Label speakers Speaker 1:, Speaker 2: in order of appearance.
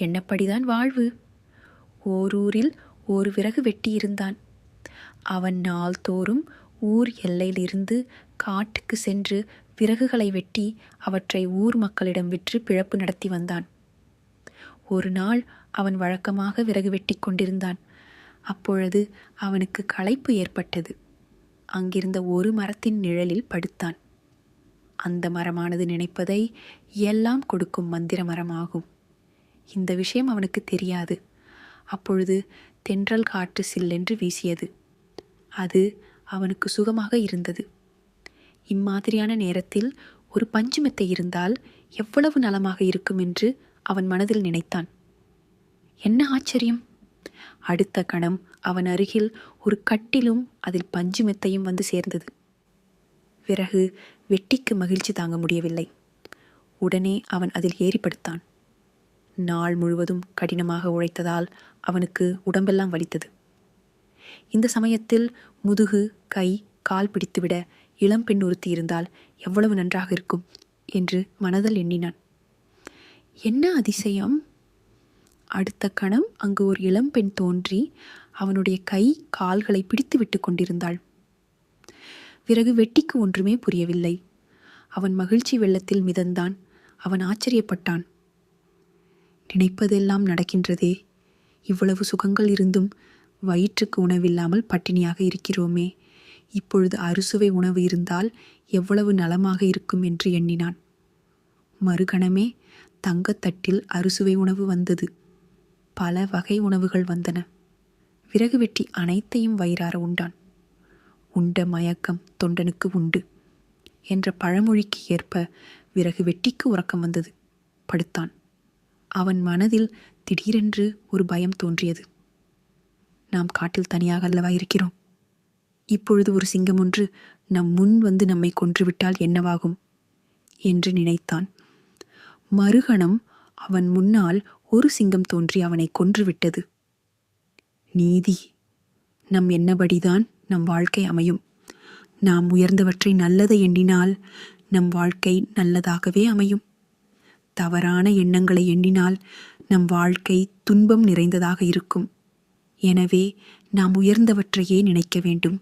Speaker 1: என்னப்படிதான் வாழ்வு? ஓரூரில் ஒரு விறகு வெட்டி இருந்தான். அவன் நாள்தோறும் ஊர் எல்லையிலிருந்து காட்டுக்கு சென்று விறகுகளை வெட்டி அவற்றை ஊர் மக்களிடம் விற்று பிழப்பு நடத்தி வந்தான். ஒரு நாள் அவன் வழக்கமாக விறகு வெட்டி கொண்டிருந்தான். அப்பொழுது அவனுக்கு களைப்பு ஏற்பட்டது. அங்கிருந்த ஒரு மரத்தின் நிழலில் படுத்தான். அந்த மரமானது நினைப்பதை எல்லாம் கொடுக்கும் மந்திர மரமாகும். இந்த விஷயம் அவனுக்கு தெரியாது. அப்பொழுது தென்றல் காற்று சில்லென்று வீசியது. அது அவனுக்கு சுகமாக இருந்தது. இம்மாதிரியான நேரத்தில் ஒரு பஞ்சு மெத்தை இருந்தால் எவ்வளவு நலமாக இருக்கும் என்று அவன் மனதில் நினைத்தான். என்ன ஆச்சரியம்! அடுத்த கணம் அவன் அருகில் ஒரு கட்டிலும் அதில் பஞ்சு மெத்தையும் வந்து சேர்ந்தது. பிறகு வெட்டிக்கு மகிழ்ச்சி தாங்க முடியவில்லை. உடனே அவன் அதில் ஏறி படுத்தான். நாள் முழுவதும் கடினமாக உழைத்ததால் அவனுக்கு உடம்பெல்லாம் வலித்தது. இந்த சமயத்தில் முதுகு, கை, கால் பிடித்துவிட இளம்பெண் ஒருத்தி இருந்தால் எவ்வளவு நன்றாக இருக்கும் என்று மனதில் எண்ணினான். என்ன அதிசயம்! அடுத்த கணம் அங்கு ஒரு இளம்பெண் தோன்றி அவனுடைய கை, கால்களை பிடித்து விட்டு கொண்டிருந்தாள். பிறகு வெட்டிக்கு ஒன்றுமே புரியவில்லை. அவன் மகிழ்ச்சி வெள்ளத்தில் மிதந்தான். அவன் ஆச்சரியப்பட்டான். நினைப்பதெல்லாம் நடக்கின்றதே! இவ்வளவு சுகங்கள் இருந்தும் வயிற்றுக்கு உணவில்லாமல் பட்டினியாக இருக்கிறோமே! இப்பொழுது அறுசுவை உணவு இருந்தால் எவ்வளவு நலமாக இருக்கும் என்று எண்ணினான். மறுகணமே தங்கத்தட்டில் அறுசுவை உணவு வந்தது. பல வகை உணவுகள் வந்தன. விறகு வெட்டி அனைத்தையும் வயிறார உண்டான். உண்ட மயக்கம் தொண்டனுக்கு உண்டு என்ற பழமொழிக்கு ஏற்ப விறகு வெட்டிக்கு உறக்கம் வந்தது. படுத்தான். அவன் மனதில் திடீரென்று ஒரு பயம் தோன்றியது. நாம் காட்டில் தனியாக அல்லவா இருக்கிறோம்? இப்பொழுது ஒரு சிங்கம் ஒன்று நம் முன் வந்து நம்மை கொன்றுவிட்டால் என்னவாகும் என்று நினைத்தான். மறுகணம் அவன் முன்னால் ஒரு சிங்கம் தோன்றி அவனை கொன்றுவிட்டது. நீதி! நம் எண்ணபடிதான் நம் வாழ்க்கை அமையும். நாம் உயர்ந்தவற்றை நல்லதை எண்ணினால் நம் வாழ்க்கை நல்லதாகவே அமையும். தவறான எண்ணங்களை எண்ணினால் நம் வாழ்க்கை துன்பம் நிறைந்ததாக இருக்கும். எனவே நாம் உயர்ந்தவற்றையே நினைக்க வேண்டும்